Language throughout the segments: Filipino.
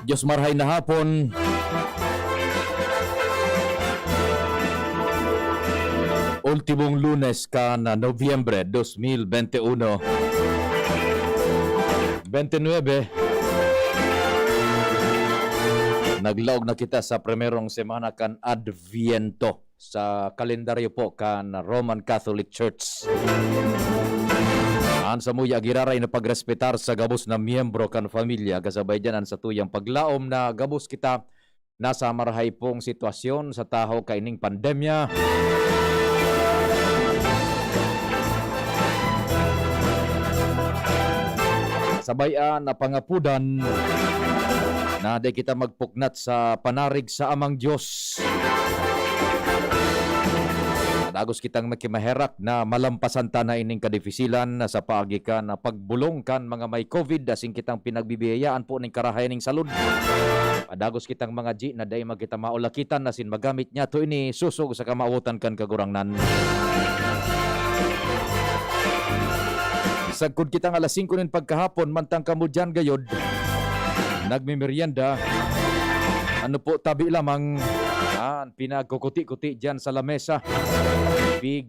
Diyos marhay na hapon. Ultimong Lunes ka na Nobyembre 2021. 29. Naglaog na kita sa primerong semana kan Adviento sa kalendaryo po kan Roman Catholic Church. An sa muya giraray na pagrespetar sa gabos na miyembro kan familia kasabay dyan sa tuyang paglaom na gabos kita nasa marahay pong sitwasyon sa taho kaining pandemya. Sabayan na pangapudan na di kita magpuknat sa panarig sa Amang Diyos. Dagos kitang makimaherak na malampasan ta na ining kadifisilan na sa paagi ka na pagbulong kan mga may COVID asing kitang pinagbibiyayaan po ning karahayan ning salud. Dagos kitang mga G na day magkita maulakitan na sin magamit niya to ini susog sa kamawutan kan kagurangnan. Sagkod kitang alas 5 nin pagkahapon mantang kamo dyan gayod. Nagmimerienda. Ano po tabi lamang pinagkukuti-kuti dyan sa lamesa.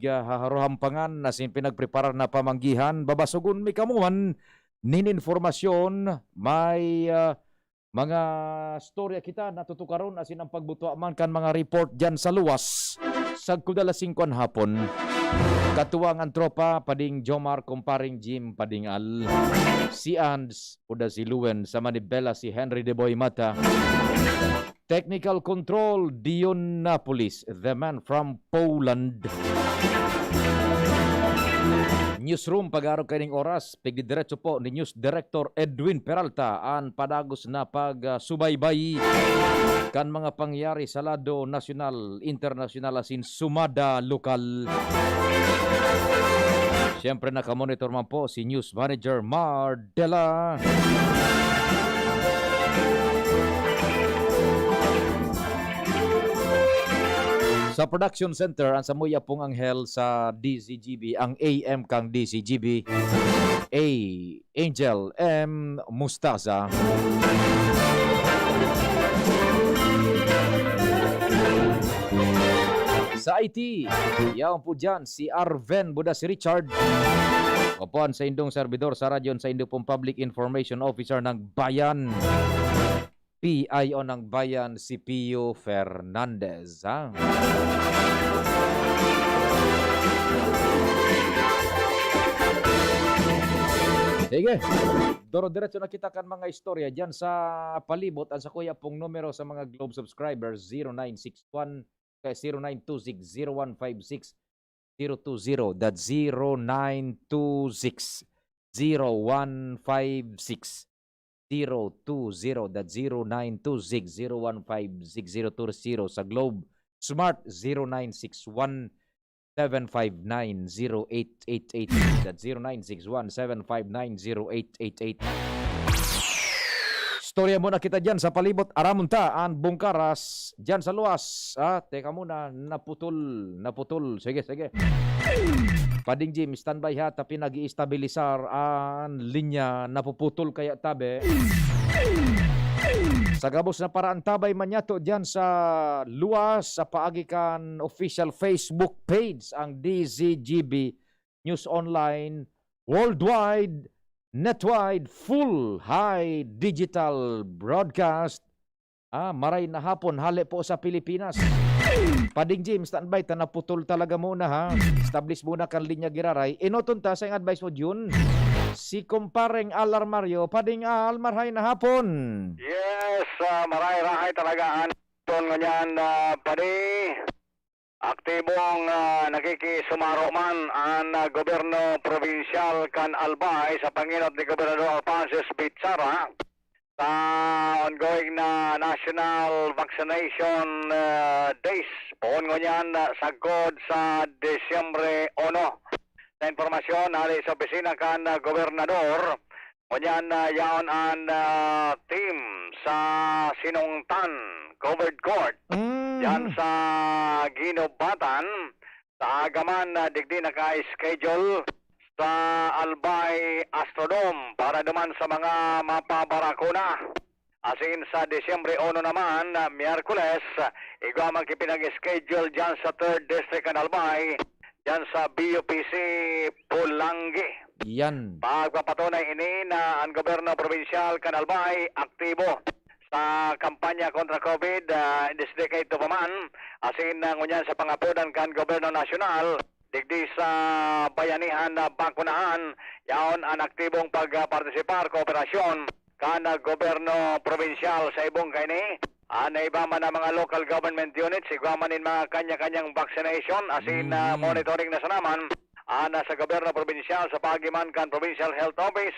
Haharuhampangan na sin pinagpreparar na pamanggihan. Babasugon may kamuhan nininformasyon. May mga storya kita natutukaron asin ang pagbutuan man kan mga report dyan sa luwas. Sagkod alas 5 hapon. Katuwang ang tropa, pading Jomar, kumparing Jim, pading Al. Si Ands, uda si Luen, sa Manibela si Henry de Boy Mata. Technical control, Dion Napolis, the man from Poland. Newsroom, pag-araw kaining oras, pigdidiretso po ni News Director Edwin Peralta, ang padagos na pag-subaybay kan mga pangyari sa lado nasyonal, internasyonal asin sumada lokal. Siyempre nakamonitor man po si News Manager Mardela. Sa production center, ang samuya pong Anghel sa DCGB, ang AM kang DCGB, A. Angel M. Mustaza. Sa IT, yaon po dyan si Arven Buda si Richard. Opuan sa indong servidor sa radyon sa Indo pong Public Information Officer ng Bayan. PIO ng Bayan si Pio Fernandez. Ha? Sige, doro-diretso na kita kan mga istorya dyan sa palibot. Ang sa kuya pong numero sa mga Globe subscribers 0961 0926-0156-020. That's 0926-0156-020. That's 0926-0156-020 sa Globe. Smart 0961-759-0888. That's 0961-759-0888. Storya muna kita dyan sa palibot. Aramunta ang bungkaras dyan sa luwas. Teka muna, naputol. Sige. Pading Jim, standby ha. Tapi nag-i-stabilisar ang linya. Napuputol kaya tabi. Sa gabos na paraan tabay man yato dyan sa luwas. Sa paagikan official Facebook page ang DZGB News Online Worldwide Netwide Full High Digital Broadcast. Maray na hapon hali po sa Pilipinas. Pading Jim, standby ta naputol talaga muna ha. Establish muna kan linya giraray. Inoton ta sa advice mo Jun. Si kumpareng Alar Mario, pading Al, maray na hapon. Yes, maray talaga ang nganyan padi. Aktibong nakikisumaro man ang gobyerno provinsyal kan Albay sa panginot ni Gobernador Alphonsus Bitsara sa ongoing na National Vaccination Days. Poon ngunyan sagod sa Disyembre 1. Na informasyon ali sa opisina kan Gobernador, ngunyan yaon ang team sa Sinungtan Covered Court. Yan sa Ginobatan, sa agaman na digdi naka-schedule sa Albay Astrodome para duman sa mga mapabarakuna. Asin sa Disyembre 1 naman, Miyerkules, igwa man kipinag-schedule dyan sa 3rd District ng Albay, dyan sa BUPC Pulangi. Yan. Pagpapatunay ini na ang gobyerno provinsyal kan Albay aktibo sa kampanya kontra COVID in this decade to paman. Asin ngunyan sa pangapudan kan gobyerno nasyonal, digdi sa bayanihan na bakunahan, yaon ang aktibong pagpartisipar, kooperasyon kan gobyerno provinsyal sa ibong kaini. Iba man ang mga local government units, igwa man in mga kanya-kanyang vaccination, asin monitoring na sa naman, sa gobyerno provinsyal sa pagiman kan Provincial Health Office,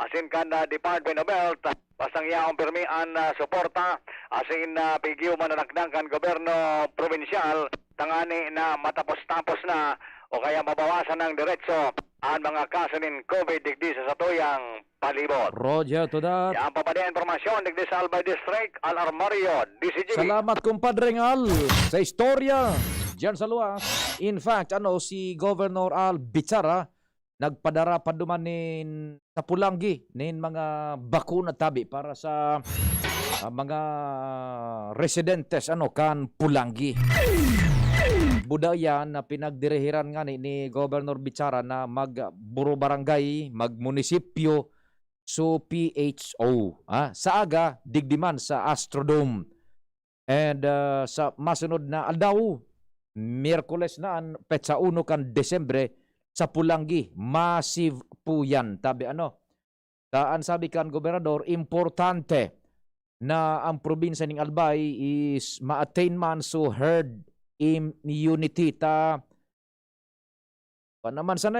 asin kan Department of Health, bastang yaong pirmian suporta, asin pigyo mananakdang kan gobyerno provinsyal, tangani na matapos-tapos na o kaya mabawasan ng diretso ang mga kaso ng COVID digdi sa satuyang palibot. Roger to that. Yan pa din informasyon digdi sa Albay District, Al Armario, DCGB. Salamat kumpadre Al sa istorya diyan sa luwas. In fact, si Governor Al Bichara nagpadara pa dumanin sa Pulangi nin mga bakuna tabi para sa mga residentes kan Pulangi. Budaya na pinagdirihiran nga ni Governor Bichara na magburo barangay, magmunisipyo so PHO. Sa aga, digdiman sa Astrodome. And sa masunod na aldaw, Miyerkules na ang petsa 1 kan Desembre sa Pulangi. Massive po yan. Tabi Saan sabi kan Gobernador, importante na ang probinsya ng Albay is ma-attain man so herd immunity. Naman sana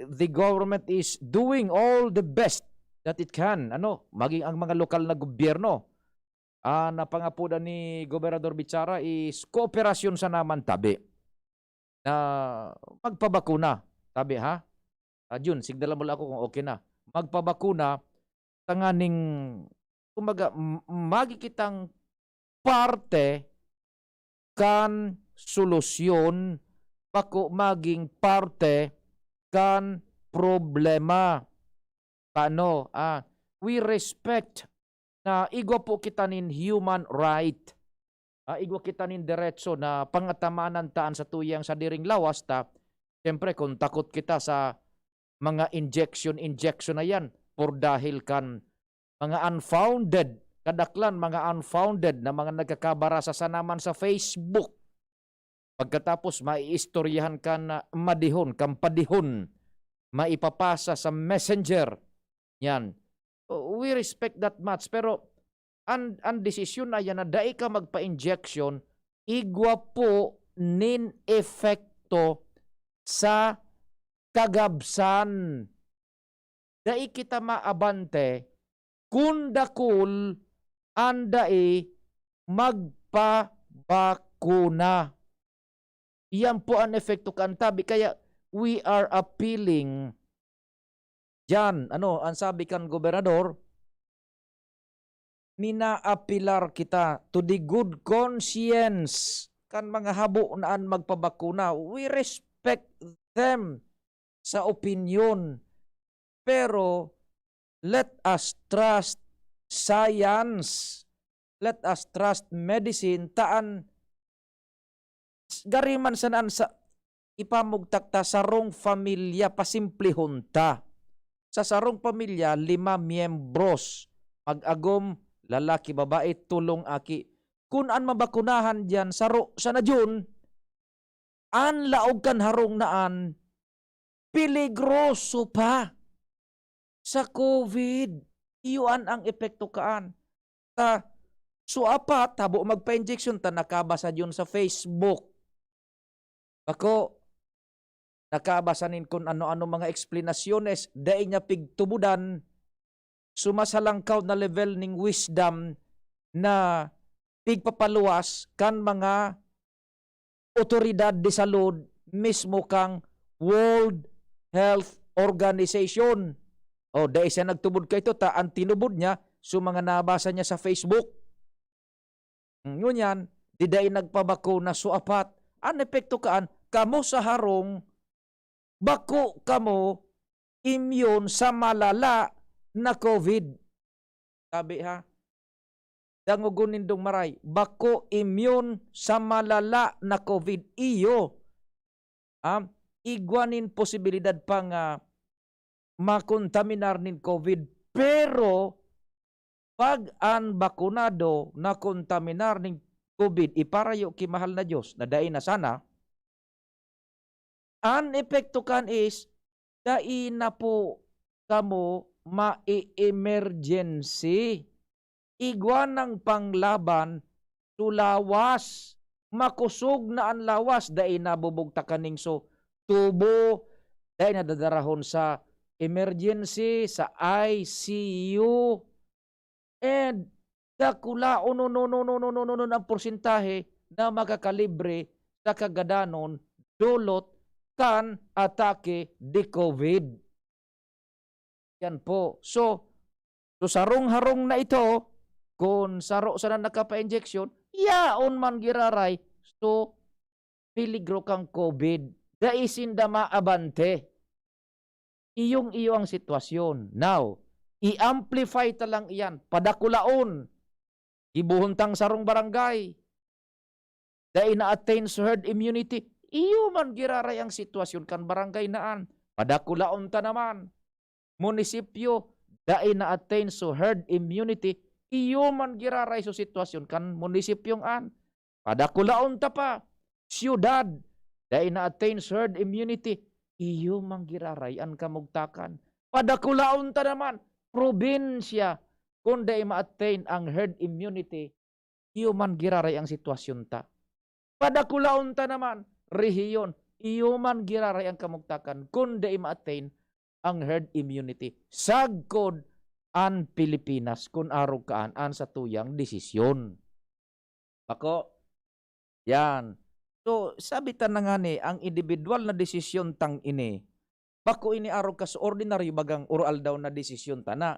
the government is doing all the best that it can. Maging ang mga lokal na gobyerno. Napangapudan ni Gobernador Bichara is kooperasyon sa naman tabi. Na magpabakuna. Tabi Jun, signalan mo lang ako kung okay na. Magpabakuna, tanganing, kumaga, magikitang parte kan solusyon, bako maging parte kan problema. We respect na igwa po kita nin human right. Igwa kita nin diretso na pangatamanan taan sa tuyang sa diring lawas ta. Siyempre kung takot kita sa mga injection na yan por dahil kan mga unfounded, kadaklan mga unfounded na mga nagkakabara sa sanaman sa Facebook. Pagkatapos maiistoryahan ka na madihon, kampadihon, maipapasa sa messenger. Yan. We respect that much. Pero ang desisyon na yan na dai ka magpa-injection, igwa po nin efekto sa kagabsan. Dai kita maabante kung dakul andai magpabakuna. Iyan po ang efekto kan tabi. Kaya we are appealing diyan. Ang sabi kan Gobernador, minaapilar kita to the good conscience kan mga habo naan magpabakuna. We respect them sa opinion. Pero let us trust science. Let us trust medicine. Taan gariman sanaan sa ipamugtakta sarong pamilya pasimplihon ta. Sa sarong pamilya, 5 miyembros. Mag-agom, lalaki, babae, tulong aki. Kung an mabakunahan dyan, sana dyan, an laog kan harong naan, peligroso pa sa COVID. Iyon ang epekto kaan. So apat, tabo magpa-injection ta nakabasa dyan sa Facebook. Ako, nakabasanin kung ano-ano mga explanasyones, dahil niya pigtubudan, sumasalangkaw na level ng wisdom na pigpapaluwas kan mga otoridad de salud mismo kang World Health Organization. Dahil siya nagtubod ka ito, ang tinubod niya, mga nabasa niya sa Facebook. Ngunyan, di dahil nagpabako na suapat, ang epekto kaan, kamo sa harong, bako kamo immune sa malala na COVID. Sabi dangugon nindong maray, bako immune sa malala na COVID. Iyo, igwanin posibilidad pa nga makontaminar nin COVID. Pero, pag an bakunado na kontaminar nin COVID, iparayo ki mahal na Diyos, na dai na sana, ang epekto kan is, dai na po kamo ma-emergency. Igwan ng panglaban, sulawas, makusog na ang lawas, dai na bubugta kaning so, tubo, dai na dadarahon sa emergency, sa ICU, and dakula no ang porsentahe na makakalibre sa kagadanon dulot kan atake di COVID. Yan po. So sarong-harong na ito, kung saro sa na nakapa-injection, yaon man giraray, so piligro kang COVID. Daisin da maabante. Iyong-iyo ang sitwasyon. Now, i-amplify talang iyan. Padakulaon. Ibuhuntang sarong barangay. Dahil na-attain sa herd immunity. Iyo man giraray ang sitwasyon kan barangay naan. Padakulaon ta naman. Munisipyo. Dahil na-attain sa herd immunity. Iyo man giraray sa sitwasyon kan munisipyong an. Padakulaon ta pa. Siyudad. Dahil na-attain sa herd immunity. Iyo man giraray ang kamugtakan. Padakulaon ta naman. Probinsya. Kung dahil ma-attain ang herd immunity, iyo man giraray ang sitwasyon ta. Padakulaon ta naman, rehiyon, iyo man giraray ang kamugtakan, kung dahil ma-attain ang herd immunity. Sagkod ang Pilipinas, kung araw kaan, an sa tuyang desisyon. Ako, yan. So, sabi ta na nga ni, ang individual na desisyon tang ini, bako ini araw ka sa ordinary bagang oral daw na desisyon ta na,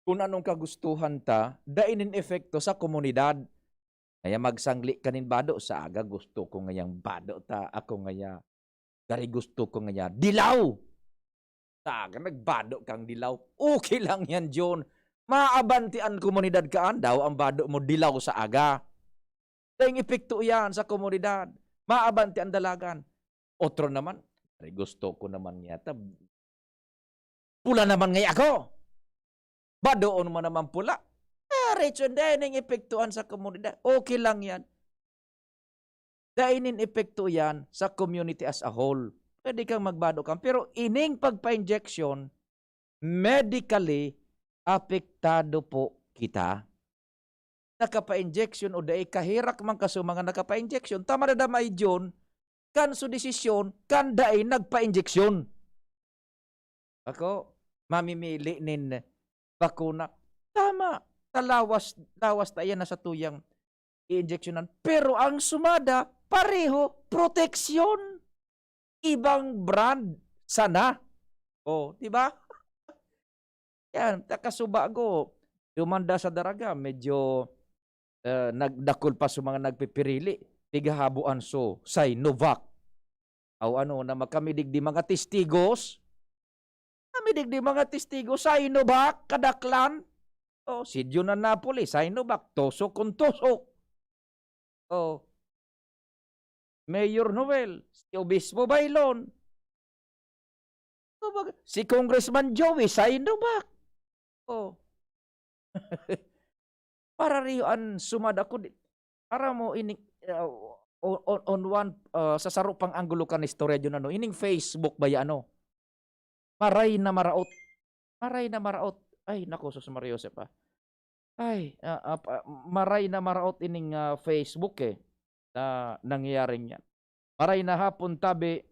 kung anong kagustuhan ta, dainin efekto sa komunidad. Kaya magsangli kanin bado sa aga, gusto ko ngayang bado ta, ako ngaya, dari gusto ko ngaya, dilaw! Sa aga, nagbado kang dilaw. Okay lang yan, John. Maabanti ang komunidad kaan daw, ang bado mo dilaw sa aga. Daing epekto yan sa komunidad. Maabanti ang dalagan. Otro naman, dari gusto ko naman yata, pula naman ngaya ako. Badoon mo naman pula. Rechon, dahil epektuan sa komunidad. Okay lang yan. Dahil epekto yan sa community as a whole. Pwede kang magbado kang. Pero ining pagpa-injection, medically, apektado po kita. Nakapa-injection o dahil kahirak man kaso mga nakapa-injection, tama na damay John, kan so desisyon, kan dahil nagpa-injection. Ako, mamimili nin bakuna. Tama. Lawas tayo na sa tuyang i-injectionan. Pero ang sumada, pareho, proteksyon. Ibang brand. Sana. O, di ba? Yan, takasuba ko. Dumanda sa daraga, medyo nagdakol pa sa mga nagpipirili. Tigahabuan so, Sinovac. O ano, na makamidig di mga testigos. Kamidig di mga testigo, Sinovac, kadaklan. O, si Jun na Napoli, Sinovac, tosok kung tosok. O, Mayor Noel, si Obispo Bailon. Si Congressman Joey, Sinovac. O, para riyan sumada ko, para mo ining, on one, sa sarupang anggulo ka na istorya dyan, ano, ining Facebook ba yan, ano? Maray na maraot. Maray na maraot. Ay, naku, Sus Maria Josep, ah. Ay, maray na maraot ining Facebook eh, na nangyayaring yan. Maray na hapon tabi,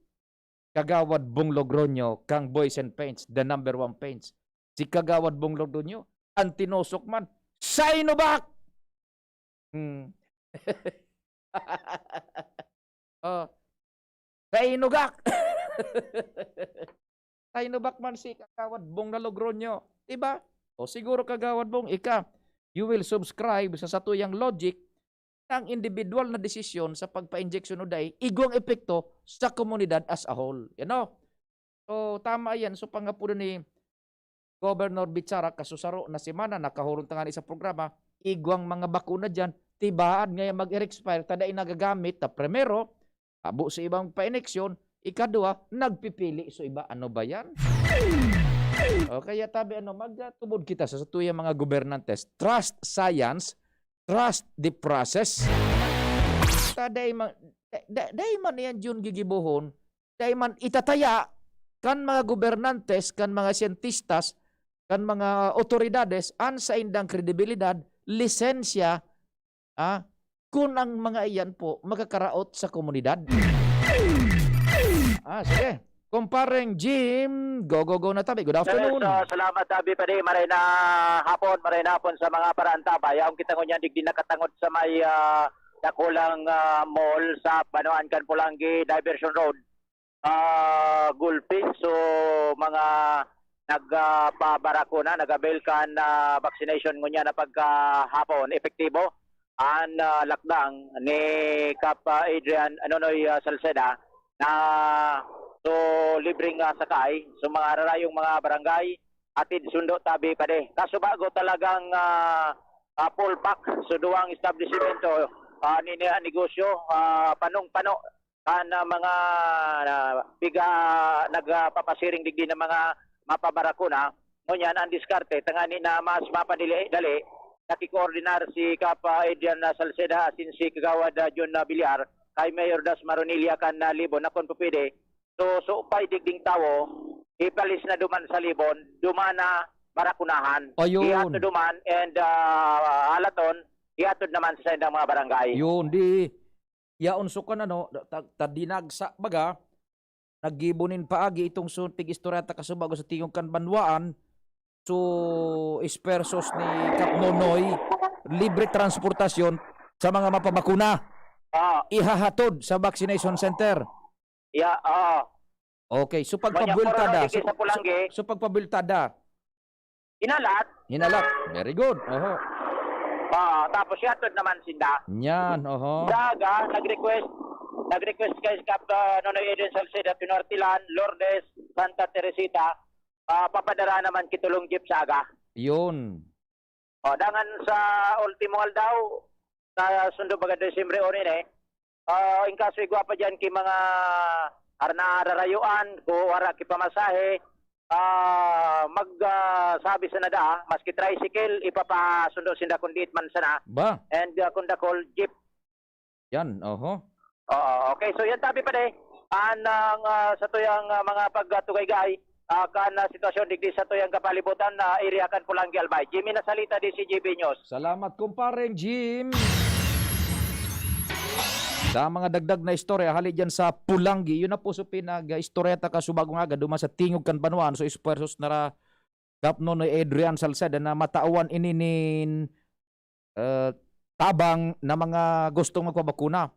Kagawad Bong Logronyo, kang Boys and Paints, the number 1 paints. Si Kagawad Bong Logronyo, ang tinosok man, Sinovac! Sinovac! Sinovac man si Kagawad Bong na Logronyo. Diba? O siguro Kagawad Bong, you will subscribe sa satuyang logic ng individual na desisyon sa pagpa-injection o day, igong epekto sa komunidad as a whole. You know? So, tama yan. So, pangapuno ni Governor Bichara, kasusaro na semana, nakahurong tangan sa programa, igwang mga bakuna dyan, tibaan ngayon mag-expire, tada nagagamit, ta primero, abo sa ibang pa-ineksyon, ikadua, nagpipili so iba. Ano ba yan? O kaya tabi, magtubod kita sa tuyang mga gobernantes. Trust science, trust the process. Taday man yan yun gigibuhon, day man itataya, kan mga gobernantes, kan mga siyentistas, kan mga otoridades, an sa indang kredibilidad, lisensya, kung ang mga iyan po magkakaraot sa komunidad. Sige. Kumpareng Jim, go na tabi. Good afternoon. Salamat tabi pa di maray na hapon sa mga parantabay. Ang kita ngunyan digdi nakatangod sa may dakulang mall sa Banuan kan Pulangi Diversion Road. Gulping so mga nagpabarako na, nagabail kan vaccination ngunyan na pagkahapon epektibo. Ang lakdang ni Kap Adrian Salceda na so libreng sakay so mga rarayong mga barangay atid sundo tabi pa de. Kaso bago talagang full pack so duwang establishmento negosyo panong-pano kan mga biga nagpapasiring digdi ng mga mapabarakuna ngunyan ang diskarte tangani na mas mapadili-dali nakikoordinar si Kapa Adrian Salceda asin si Kagawad John Villar kay Mayor Das Maronilia kan Libon na kung pupide. So upay digding tawo, ipalis na duman sa Libon, dumana barakunahan. Ayun. Ihatod duman and halaton, ihatod naman sa indang mga barangay. Yun, di yaon so kan tadinagsa baga, naggibunin paagi itong suntig istorya kasubago sa tingog kan banwaan. So, ispersos ni Kap Nonoy, libre transportasyon sa mga mapabakuna. Ihahatod sa vaccination center. Okay, so pagpabiltada. So pagpabiltada. Hinalat. Very good. Tapos ihatod naman sinda. Yan, Daga, nag-request kay Kap Nonoy Eden Salceda, Pinortilan, Lourdes, Santa Teresita, papadara naman kitulong jeep saga. Yun. Dangan sa ultimo aldaw sa sundo baga Desyembre onin in kaso igwa pa dyan ki mga ararayuan ko wara ki pamasahe sabi sa nada maski tricycle ipapasundo sinda kundit man sana Ba? and kundakol jeep. Yan, Okay, so yan tabi pa de anang sa tuyang mga pagtugay-gay kan sitwasyon digdi sa tuyang kapalibutan na area kan Pulangi Albay. Jimmy nasalita di CGB News. Salamat kumpareng Jim. Sa mga dagdag na istorya hali dyan sa Pulangi, yun na po so pinag-istoryata kasubago nga duma sa tingog kan Banuan so ispersos na Kap Nonoy Adrian Salceda na matauan ininin tabang na mga gustong magpabakuna.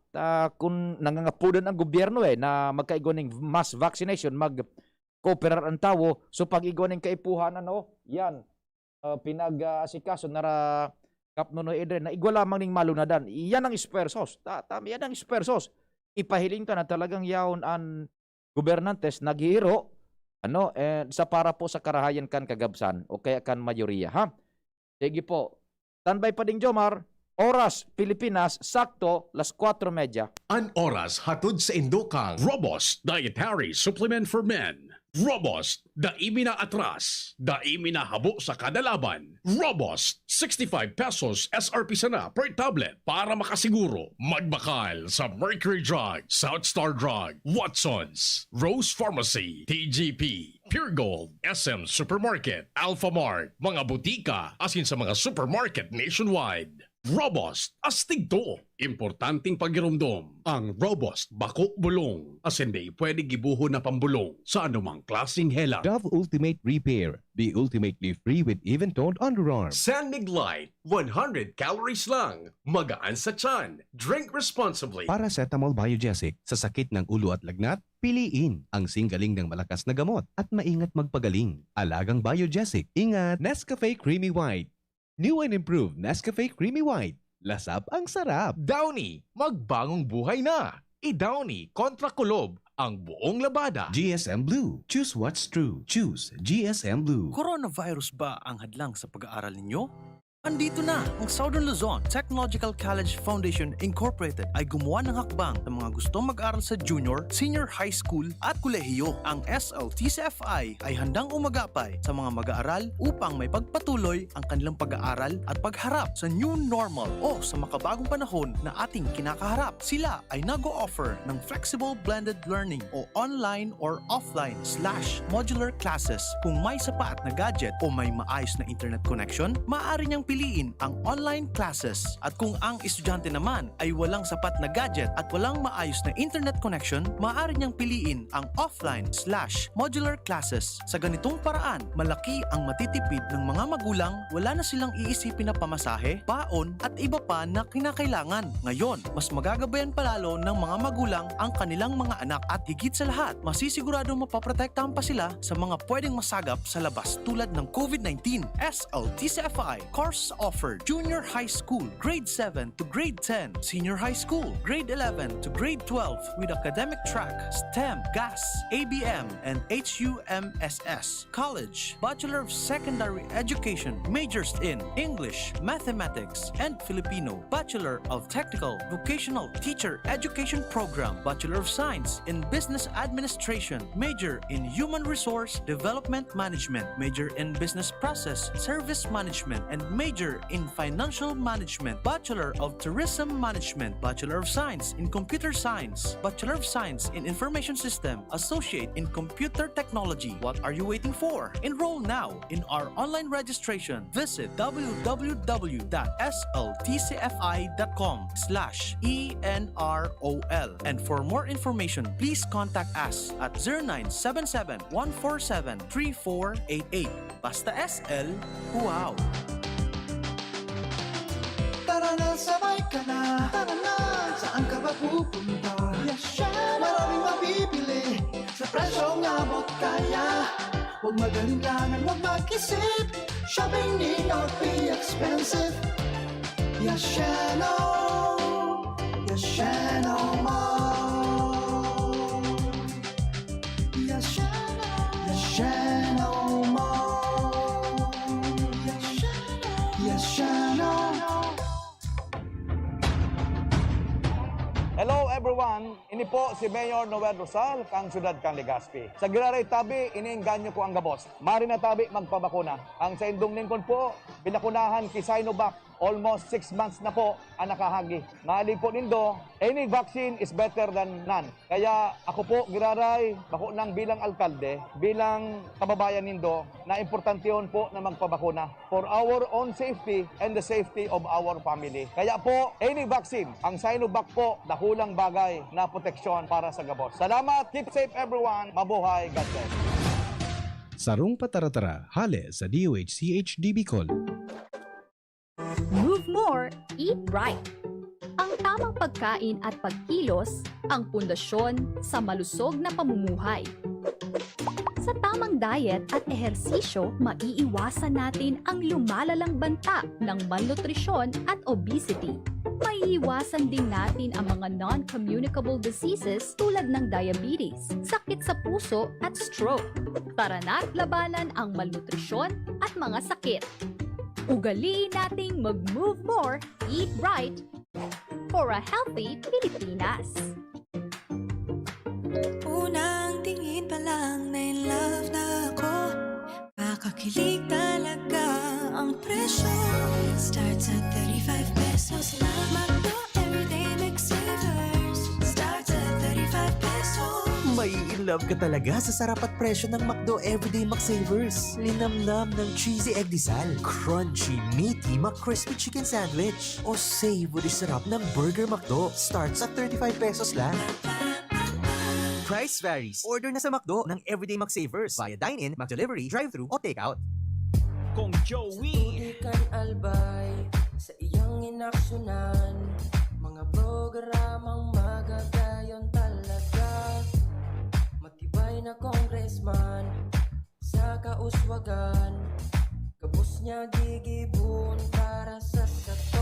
Kung nangangapudan ang gobyerno na magkaigoning mass vaccination, kooperar ang tawo, so pag-igoning kaipuhan, yan, pinag-asikaso na Kap Nonoy Adrian, na igwa lamang ning malunadan. Yan ang ispersos. Yan ang ispersos. Ipahiling ka na talagang yaon ang gobernantes naghihiro, sa para po sa karahayan kan kagabsan, o kaya kan mayoriya, ha? Sige po. Standby pa ding Jomar. Oras, Pilipinas, sakto, 4:30. An oras hatod sa Indokang Robust Dietary Supplement for Men. Robust, daimi na atras, daimi na habo sa kada laban. Robust, 65 pesos SRP sana per tablet para makasiguro. Magbakal sa Mercury Drug, South Star Drug, Watsons, Rose Pharmacy, TGP, Pure Gold, SM Supermarket, Alpha Mart, mga butika, asin sa mga supermarket nationwide. Robust, astig to. Importanteng pagirumdom. Ang Robust Bako Bulong. As hindi pwede gibuho na pambulong sa anumang klaseng hela. Dove Ultimate Repair, the ultimately free with even-toned underarms. Sandig Light, 100 calories lang. Magaan sa tiyan. Drink responsibly. Paracetamol Biogesic, sa sakit ng ulo at lagnat, piliin ang singgaling ng malakas na gamot at maingat magpagaling. Alagang Biogesic. Ingat! Nescafe Creamy White. New and improved Nescafe Creamy White. Lasap ang sarap. Downy, magbagong buhay na. I-Downy kontra kulob ang buong labada. GSM Blue. Choose what's true. Choose GSM Blue. Coronavirus ba ang hadlang sa pag-aaral ninyo? Andito na ang Southern Luzon Technological College Foundation Incorporated ay gumawa ng hakbang ng mga gustong mag-aral sa junior, senior high school at kolehiyo. Ang SLTCFI ay handang umagapay sa mga mag-aaral upang may pagpatuloy ang kanilang pag-aaral at pagharap sa new normal o sa makabagong panahon na ating kinakaharap. Sila ay nag-o-offer ng flexible blended learning o online or offline/modular classes. Kung may sapat na gadget o may maayos na internet connection, maaari niyang piliin ang online classes. At kung ang estudyante naman ay walang sapat na gadget at walang maayos na internet connection, maaari niyang piliin ang offline/modular classes. Sa ganitong paraan, malaki ang matitipid ng mga magulang, wala na silang iisipin na pamasahe, baon at iba pa na kinakailangan. Ngayon, mas magagabayan palalo ng mga magulang ang kanilang mga anak at higit sa lahat, masisiguradong mapaprotektahan pa sila sa mga pwedeng masagap sa labas tulad ng COVID-19. SLTCFI course offered junior high school, grade 7 to grade 10, senior high school, grade 11 to grade 12 with academic track, STEM, GAS, ABM, and HUMSS. College, Bachelor of Secondary Education, majors in English, Mathematics, and Filipino. Bachelor of Technical Vocational Teacher Education Program, Bachelor of Science in Business Administration, major in Human Resource Development Management, major in Business Process Service Management, and major in Financial Management, Bachelor of Tourism Management, Bachelor of Science in Computer Science, Bachelor of Science in Information System, Associate in Computer Technology. What are you waiting for? Enroll now in our online registration. Visit www.sltcfi.com/ENROL. And for more information, please contact us at 0977-147-3488. Basta SL, wow! Tara na, sabay ka na. Tara na, saan ka ba pupunta? Maraming mabibili sa presyong abot kaya. Huwag magalinlangan, huwag mag-isip. Shopping need not be expensive. Yashano Mall. Yashano Mall. Yashano. Hello everyone, ini po si Mayor Noel Rosal, kang siyudad kang Legazpi. Sa Giraray Tabi, iniinganyo ko ang gabos. Mari na tabi magpabakuna. Ang sa indong ningkon po, binakunahan ki Sinovac. Almost 6 months na po ang nakahagi. Maalig po nindo, any vaccine is better than none. Kaya ako po, Giraray, bako nang bilang alkalde, bilang kababayan nindo, na importante yun po na magpabakuna for our own safety and the safety of our family. Kaya po, any vaccine, ang Sinovac po, dakulang bagay na proteksyon para sa gabos. Salamat, keep safe everyone, mabuhay, God bless. Sarong Pataratara, hale sa DOH-CH Bicol. Move more, eat right. Ang tamang pagkain at pagkilos ang pundasyon sa malusog na pamumuhay. Sa tamang diet at ehersisyo, maiiwasan natin ang lumalalang banta ng malnutrisyon at obesity. Maiiwasan din natin ang mga non-communicable diseases tulad ng diabetes, sakit sa puso at stroke. Tara na, labanan ang malnutrisyon at mga sakit. Ugaliin nating mag-move more, eat right, for a healthy Pilipinas. Unang tingin pa lang na in love na ako. Kakakilig talaga ang presyo. Starts at 35 pesos lang. Magno everyday McSavers. Starts at 35 pesos. May in love ka talaga sa sarap at presyo ng McDo Everyday McSavers. Linamnam ng cheesy egg disal, crunchy, meaty McCrispy chicken sandwich, o savory sarap ng Burger McDo. Starts at 35 pesos lang. Price varies. Order na sa McDo ng Everyday McSavers via dine-in, McDelivery, drive-thru o take-out. Kung Joey kan albay sa iyang inaksyonan, mga programang magagayon talaga. Matibay na congressman sa kauswagan, kabus niya gigibon para sa sato.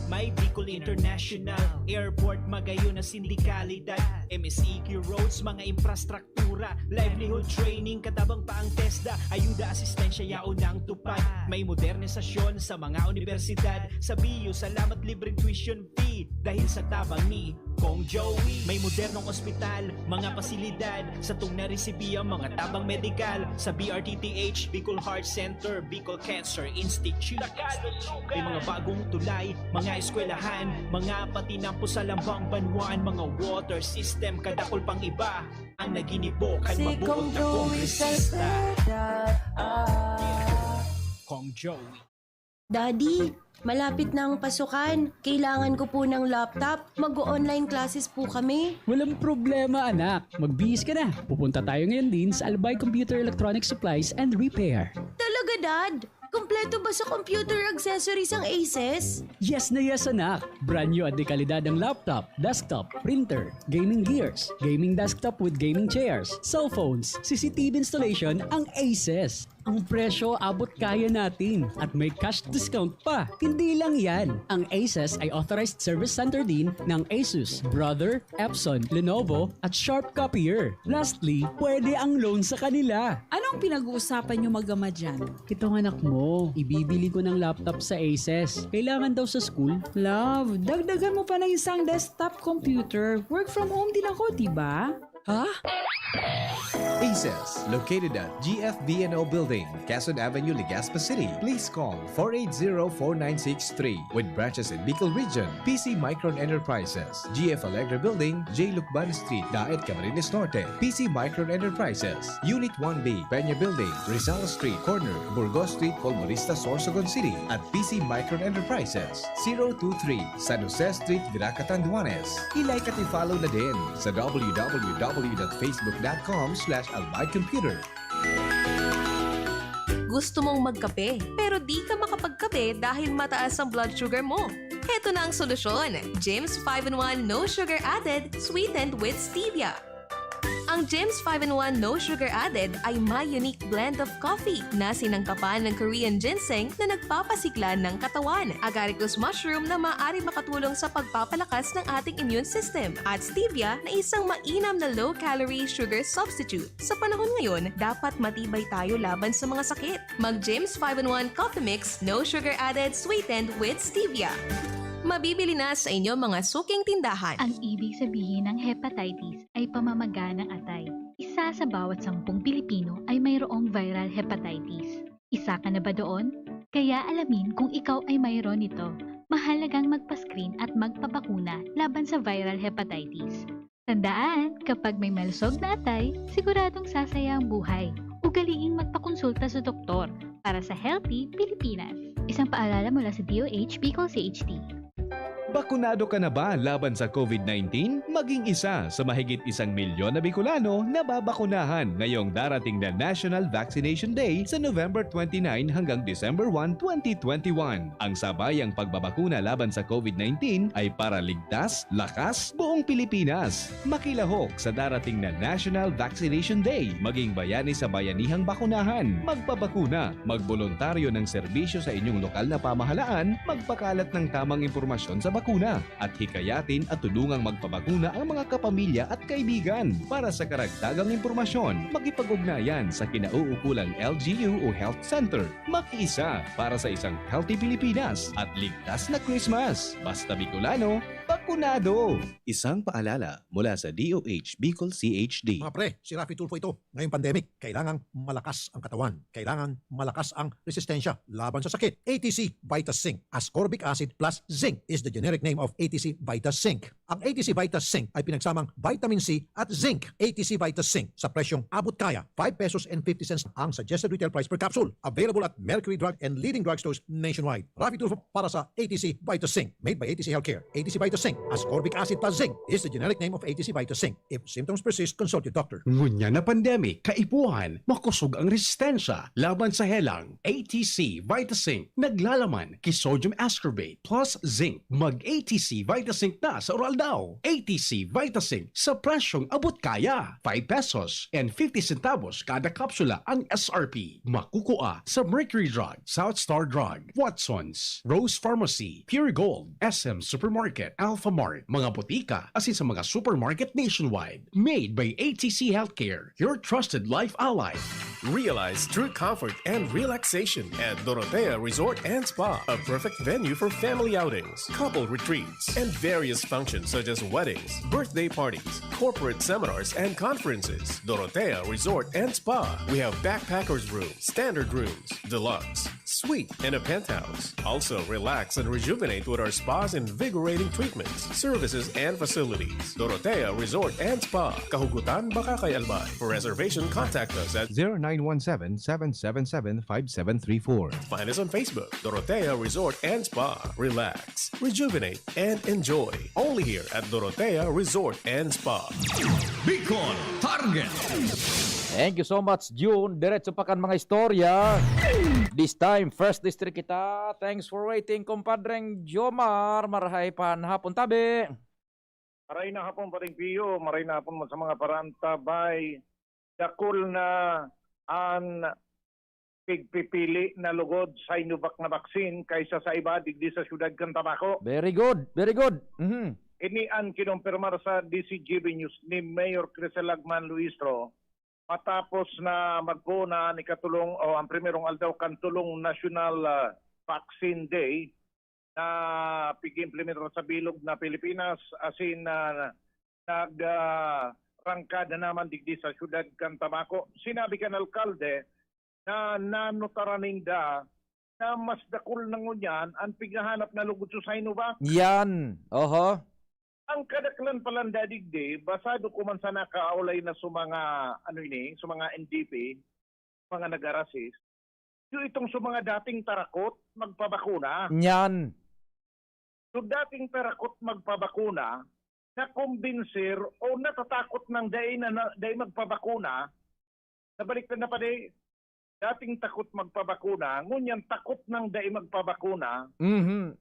May Bicol International Airport, magayon na sindikalidad, MSEQ roads, mga infrastruktura mura. Livelihood training, katabang pa ang TESDA. Ayuda, asistensya, yaunang tupad. May modernisasyon sa mga universidad. Sa BU, salamat libreng tuition fee. Dahil sa tabang ni Kong Joey. May modernong ospital, mga pasilidad. Sa tung naresibiya, mga tabang medical. Sa BRTTH, Bicol Heart Center, Bicol Cancer Institute. May mga bagong tulay, mga eskwelahan, mga patinampo sa lambang banwan, mga water system, kadakol pang iba. Ang naginibokan, mabuot na kongresista. Kong Joey. Daddy, malapit na ang pasukan. Kailangan ko po ng laptop. Mag-online classes po kami. Walang problema anak, magbihis ka na. Pupunta tayo ngayon din sa Albay Computer Electronic Supplies and Repair. Talaga, Dad? Kompleto ba sa computer accessories ang Aces? Yes na yes anak, brand new at de kalidad ang laptop, desktop, printer, gaming gears, gaming desktop with gaming chairs, cellphones, CCTV installation ang Aces. Ang presyo abot kaya natin at may cash discount pa. Hindi lang yan. Ang Aces ay authorized service center din ng Asus, Brother, Epson, Lenovo at Sharp Copier. Lastly, pwede ang loan sa kanila. Anong pinag-uusapan nyo mag-ama dyan? Itong anak mo, ibibili ko ng laptop sa Aces. Kailangan daw sa school. Love, dagdagan mo pa ng isang desktop computer. Work from home din ako, diba? Ha? Aces, located at GFBNO Building, Quezon Avenue, Legazpi City. Please call 480-4963 with branches in Bicol Region, PC Micron Enterprises, GF Allegra Building, J. Lucban Street, Daet, Camarines Norte, PC Micron Enterprises, Unit 1B, Peña Building, Rizal Street, Corner, Burgos Street, Colmonista, Sorsogon City, at PC Micron Enterprises, 023 San Jose Street, Viraca, Tanduanes. I-like at i-follow na din sa www.facebook.com/albaycomputer. Gusto mong magkape, pero di ka makapagkape dahil mataas ang blood sugar mo. Heto na ang solusyon. James 5-in-1 No Sugar Added, sweetened with stevia. Ang James 5-in-1 No Sugar Added ay may unique blend of coffee na sinangkapan ng Korean ginseng na nagpapasigla ng katawan, agaricus mushroom na maaari makatulong sa pagpapalakas ng ating immune system, at stevia na isang mainam na low-calorie sugar substitute. Sa panahon ngayon, dapat matibay tayo laban sa mga sakit. Mag James 5-in-1 Coffee Mix No Sugar Added, sweetened with stevia. Mabibili na sa inyong mga suking tindahan. Ang ibig sabihin ng hepatitis ay pamamaga ng atay. Isa sa bawat 10 Pilipino ay mayroong viral hepatitis. Isa ka na ba doon? Kaya alamin kung ikaw ay mayroon nito. Mahalagang magpa-screen at magpabakuna laban sa viral hepatitis. Tandaan, kapag may malusog na atay, siguradong sasaya ang buhay. Ugaliing magpakonsulta sa doktor para sa Healthy Pilipinas. Isang paalala mula sa DOH Bicol CHT. Bakunado ka na ba laban sa COVID-19? Maging isa sa mahigit 1 milyon na Bicolano na babakunahan ngayong darating na National Vaccination Day sa November 29 hanggang December 1, 2021. Ang sabayang pagbabakuna laban sa COVID-19 ay para ligtas, lakas, buong Pilipinas. Makilahok sa darating na National Vaccination Day. Maging bayani sa bayanihang bakunahan. Magpabakuna, magboluntaryo ng serbisyo sa inyong lokal na pamahalaan, magpakalat ng tamang impormasyon sa bakuna at hikayatin at tulungang magpabakuna ang mga kapamilya at kaibigan. Para sa karagdagang impormasyon, makipag-ugnayan sa kinauukulang LGU o Health Center. Makiisa para sa isang healthy Pilipinas at ligtas na Christmas. Basta Bicolano, bakunado! Isang paalala mula sa DOH Bicol CHD. Mga pre, si Rafi Tulfo ito. Ngayong pandemic, kailangang malakas ang katawan. Kailangan malakas ang resistensya laban sa sakit. ATC Vitas Zinc. Ascorbic acid plus zinc is the generic name of ATC Vitas Zinc. Ang ATC Vitas Zinc ay pinagsamang vitamin C at zinc. ATC Vitas Zinc sa presyong abot kaya, 5 pesos and 50 cents ang suggested retail price per capsule. Available at Mercury Drug and leading drugstores nationwide. Rafi Tulfo para sa ATC Vitas Zinc. Made by ATC Healthcare. ATC Vitas Zinc. Ascorbic acid plus zinc is the generic name of ATC Vitas Zinc. If symptoms persist, consult your doctor. Ngunya na pandemic, kaipuhan, makusog ang resistensya laban sa helang. ATC Vitazinc naglalaman kay sodium ascorbate plus zinc. Mag ATC Vitazinc na sa oral Pandaw, ATC Vitasync sa presyong abot kaya. 5 pesos and 50 centavos kada kapsula ang SRP. Makukuha sa Mercury Drug, South Star Drug, Watson's, Rose Pharmacy, Pure Gold, SM Supermarket, Alpha Mart, mga botika, asin sa mga supermarket nationwide. Made by ATC Healthcare, your trusted life ally. Realize true comfort and relaxation at Dorotea Resort and Spa, a perfect venue for family outings, couple retreats, and various functions such as weddings, birthday parties, corporate seminars, and conferences. Dorotea Resort and Spa. We have backpackers room, standard rooms, deluxe, suite, and a penthouse. Also, relax and rejuvenate with our spa's invigorating treatments, services, and facilities. Dorotea Resort and Spa, Kahugutan, Bakakay, Albay. For reservation, contact us at 0917-777-5734. Find us on Facebook, Dorotea Resort and Spa. Relax, rejuvenate, and enjoy. Only here at Dorotea Resort and Spa. Bicol Target. Thank you so much, June. Diretso pa kan mga istorya. This time, first district kita. Thanks for waiting, kumpadreng Jomar. Marahay panhapon tabi. Maray na hapon pa rin Pio, maray na hapon mo sa mga parantabay. Dakul na ang pigpipili na lugod sa Sinovac na baksin kaysa sa iba digdi sa siyudad kan Tabaco. Very good, very good. Inian kinumpirmar sa DCGB News ni Mayor Crisel Lagman Luistro matapos na magpuna ni katulong o ang primerong aldaw kan tulong National Vaccine Day na pig-implement sa bilog na Pilipinas asin nagrangkada naman digdi sa siyudad kan Tabaco. Sinabi kan alkalde na nanutaraninda na mas dakul na ngunyan ang pighahanap na lugod sa Sinovac. Yan. Oho. Ang kadaklan palanda digdi, basado ko man sa nakaulay na sa mga sa mga NDP, mga nag-arasis, yung itong sa mga dating tarakot magpabakuna. Yan. So dating tarakot magpabakuna, na kumbinsir o natatakot ng daay magpabakuna, nabaliktad na pa di, dating takot magpabakuna, ngunyan takot ng daay magpabakuna,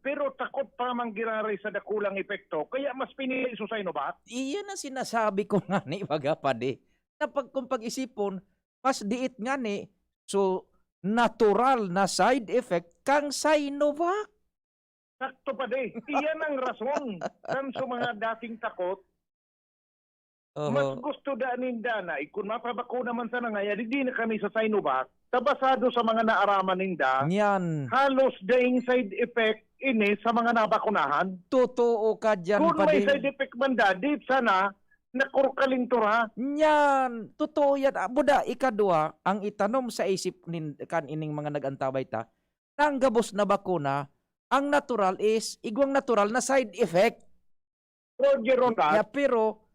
pero takot pa mang giraray sa dakulang epekto, kaya mas pinili sa Sinovac. Iyan ang sinasabi ko nga ni baga pa di. Na kung pag-isipon, mas diit nga ni, so natural na side effect kang Sinovac. Sakto pa di. Iyan ang rason kan sa mga dating takot. Mas gusto daanin dana, kung mapabakuna man sana nga, di na kami sa Sinovac, tabasado sa mga naaraman ninda, yan. Halos daing side effect ini sa mga nabakunahan. Totoo ka dyan kung pa may din. side effect man da, di sana, nakurkalintura. Yan. Totoo yan. Buda, ikadua, ang itanom sa isip kan ining mga nagantabay ta, ang gabos na bakuna, ang natural is, igwang natural na side effect. Yeah, pero,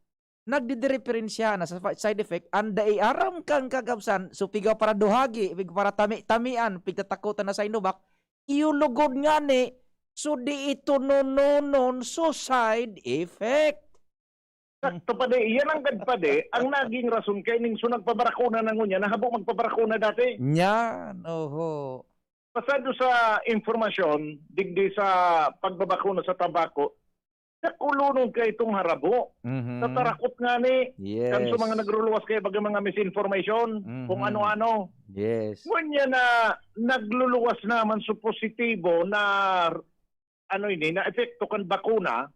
nagdidireferensya na sa side effect, anday aram kang kagabsan, so pigaw para duhagi, pigaw para tamian, pigtatakutan na sa Sinovac, iulugod nga ni, so di ito nonon, so side effect. Sakto pa di, yan ang gadpa di, ang naging rason kay ning so nagpabarakuna na ngunya, nahabok magpabarakuna dati. Yan, oho. Pasado sa informasyon, digdi sa pagbabakuna sa tabako, nakulunong kay itong harabo. Natarakot nga ni. Yes. Kan so mga nagluluwas kay baga mga misinformation, kung ano-ano. Yes. Ngunya na nagluluwas naman sa positibo na na epekto kan bakuna,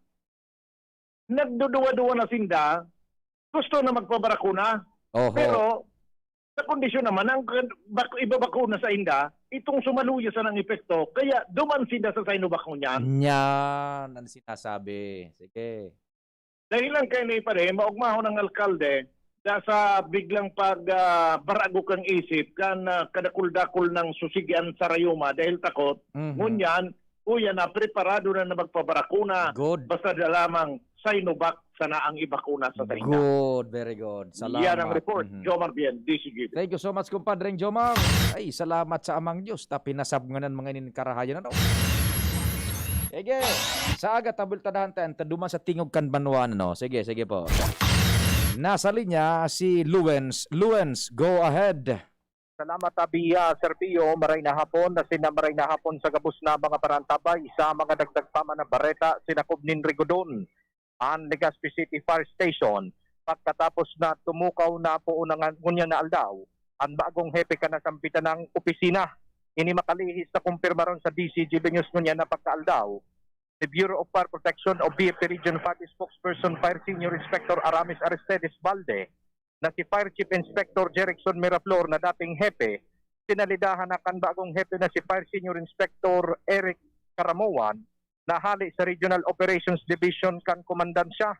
nagduduwa-duwa na sinda, gusto na magpabarakuna. Oho. Pero sa kondisyon naman, ang ibabakuna sa inda, itong sumaluya sa ng epekto, kaya duman sila sa Sinovac niyan. Yan, ang sinasabi. Sige. Dahil lang kayo na ipare, maugmaho ng alkalde, sa biglang pagbarago kang isip, kan kadakul-dakul ng susigian sa rayuma dahil takot, ngunyan, kuya na preparado na magpabarakuna, basta na lamang Sinovac sana ang ibakuna sa tainda. Good, very good. Salamat. Yan ang report. Jomar Bien, DCGB. Thank you so much, kumpadreng Jomar. Ay, salamat sa amang Diyos. Pinasabnganan mga inikarahayan na. Sige. Sa aga, tabul tadahan tayo. Taduman sa tingog kan banwan. Sige, sige po. Nasa linya si Luens. Luens, go ahead. Salamat Abia, Sir Pio, maray na hapon na sinamaray na hapon sa gabos na mga parantabay sa mga dagdag pama na bareta sinakob nin Rigodon. ang Legazpi City Fire Station pagkatapos na tumukaw na po unang ngunya na aldaw ang bagong hepe ka na sampitan ng opisina. Ini makalihis na kumpirma ron sa DCGB News ngunya na pagkaaldaw. The Bureau of Fire Protection o BFP Region 5 spokesperson Fire Senior Inspector Aramis Aristedes Balde na si Fire Chief Inspector Jerickson Miraflor na dating hepe, sinalidahan na kan bagong hepe na si Fire Senior Inspector Eric Caramoan na hali sa Regional Operations Division kan komandansya.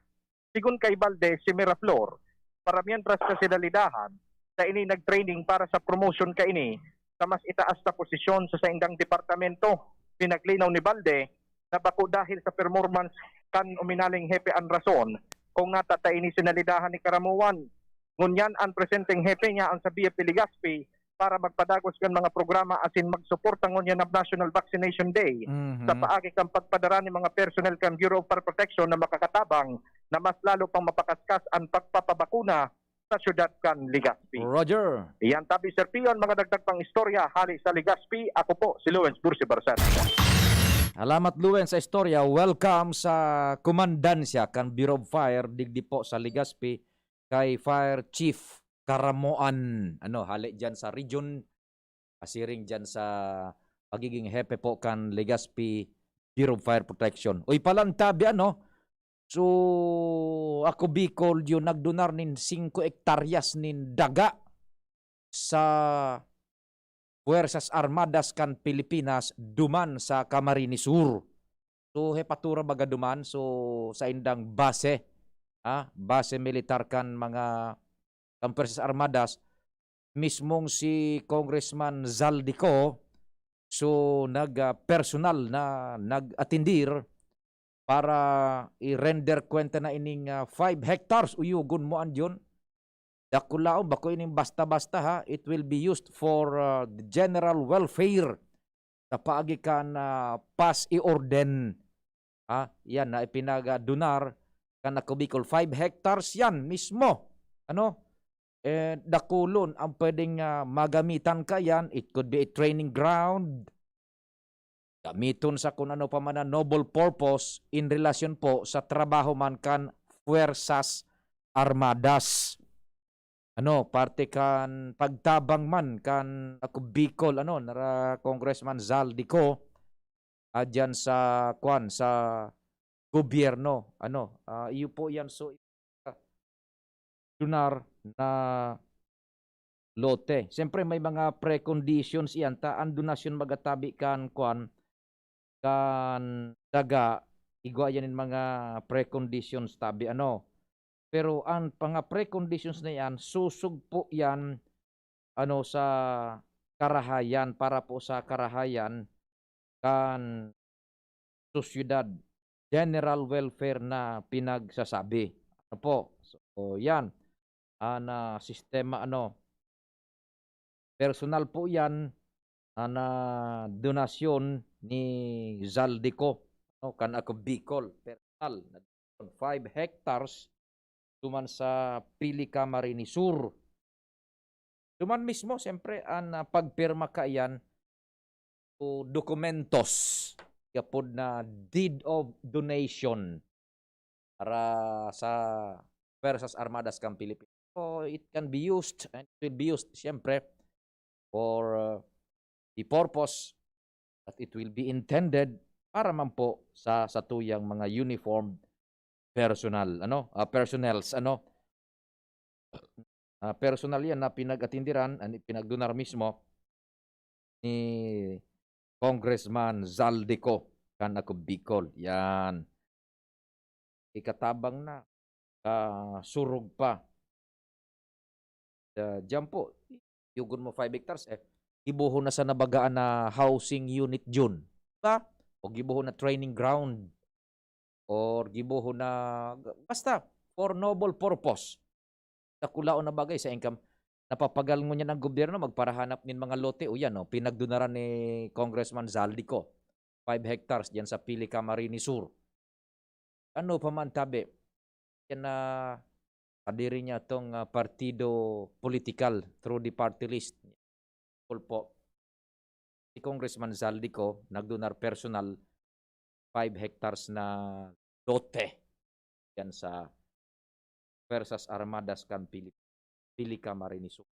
Sigun kay Balde, si Miraflor, para mientras sa sinalidahan, sa ini nag-training para sa promotion ka ini sa mas itaas na posisyon sa saindang departamento. Pinaglinaw ni Balde na bako dahil sa performance kan uminaling hepe ang rason kung nga tata ini sinalidahan ni Karamuan. Ngunyan ang presenteng hepe niya ang sa BFP Legazpi para magpadagos kan mga programa asin magsuporta ngunyan ng National Vaccination Day sa paagi kang pagpadara ni mga personnel kan Bureau of Fire Protection na makakatabang na mas lalo pang mapakaskas ang pagpapabakuna sa syudad kan Legazpi. Roger. Iyan tabi Sir Pion, mga dagdag pang istorya hali sa Legazpi. Ako po si Lawrence Bursi Barsat. Salamat Luen sa istorya. Welcome sa komandansya kan Bureau of Fire digdi po sa Legazpi kay Fire Chief Caramoan. Hali dyan sa region, asiring dyan sa pagiging hepe po kan Legazpi Bureau of Fire Protection. Uy palantabi so ako Bicol yung nagdonar nin 5 hektaryas nin daga sa Puwersas Armadas kan Pilipinas duman sa Camarines Sur. So hepatura baga duman so sa indang base militar kan mga kan Puwersas Armadas mismong si Congressman Zaldico so personal na nag-atindir para i-render kwenta na ining 5 hectares uyugon mo andyon. Dakulao bako ining basta-basta ha. It will be used for the general welfare sa paagi kan pas i-orden. Yan na ipinagadunar kan ako Bicol 5 hectares yan mismo. Dakulon ang pwedeng magamitan ka yan. It could be a training ground. Gamiton sa kung ano pa man na noble purpose in relasyon po sa trabaho man kan Puwersas Armadas. Parte kan pagtabang man kan ako Bicol nara Congressman Zaldico adyan sa sa gobyerno iyo po yan so lunar na lote. Siyempre may mga preconditions yan ta ang donasyon magatabi kan kan daga igwa yan mga preconditions tabi pero ang mga preconditions na yan susug po yan sa karahayan para po sa karahayan kan sosyudad general welfare na pinagsasabi so yan na sistema personal po yan na donasyon ni Zaldico kan ako Bicol personal 5 hectares duman sa Pili Camarines Sur. Duman mismo siyempre ang pagpirma ka yan o dokumentos kapod na deed of donation para sa Puwersas Armadas kan Pilipinas. So it can be used and it will be used siyempre for the purpose that it will be intended para man po sa tuyang mga uniformed personal personnels personal yan na pinag-atindiran pinagdunar mismo ni Congressman Zaldico kan ako Bicol yan ikatabang na surog pa dyan po yugon mo 5 hectares gibuho na sa nabagaan na housing unit dyan o gibuho na training ground or gibuho na basta for noble purpose. Nakulao na bagay sa income. Napapagal mo niya ng gobyerno magparahanap nin mga lote o yan pinagdunaran ni Congressman Zaldico 5 hectares diyan sa Pili Camarines Sur. Pa man tabi yan na kadiri niya tong partido political through the party list. Po si Congressman Zaldico nagdunar personal 5 hectares na lote. yan sa Persas Armadas kan Pilika Marinisuk.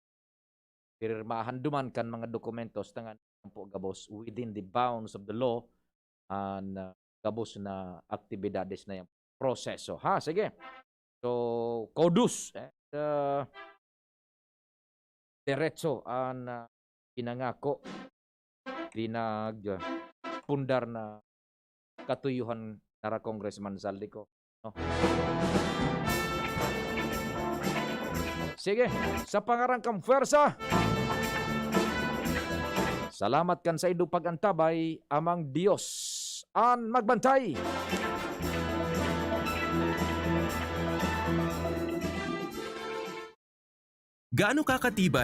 Pirmahan duman kan mga dokumentos tangan po gabos within the bounds of the law and gabos na aktibidades na yung proseso. Ha, sige. So, kodus diretso ang pinangako pundar na katuyuhan nara Congressman Saldico. No? Sige, sa pangarangkang pwersa, salamat kan sa idong pagantabay, amang Diyos an magbantay. Gaano kakatibay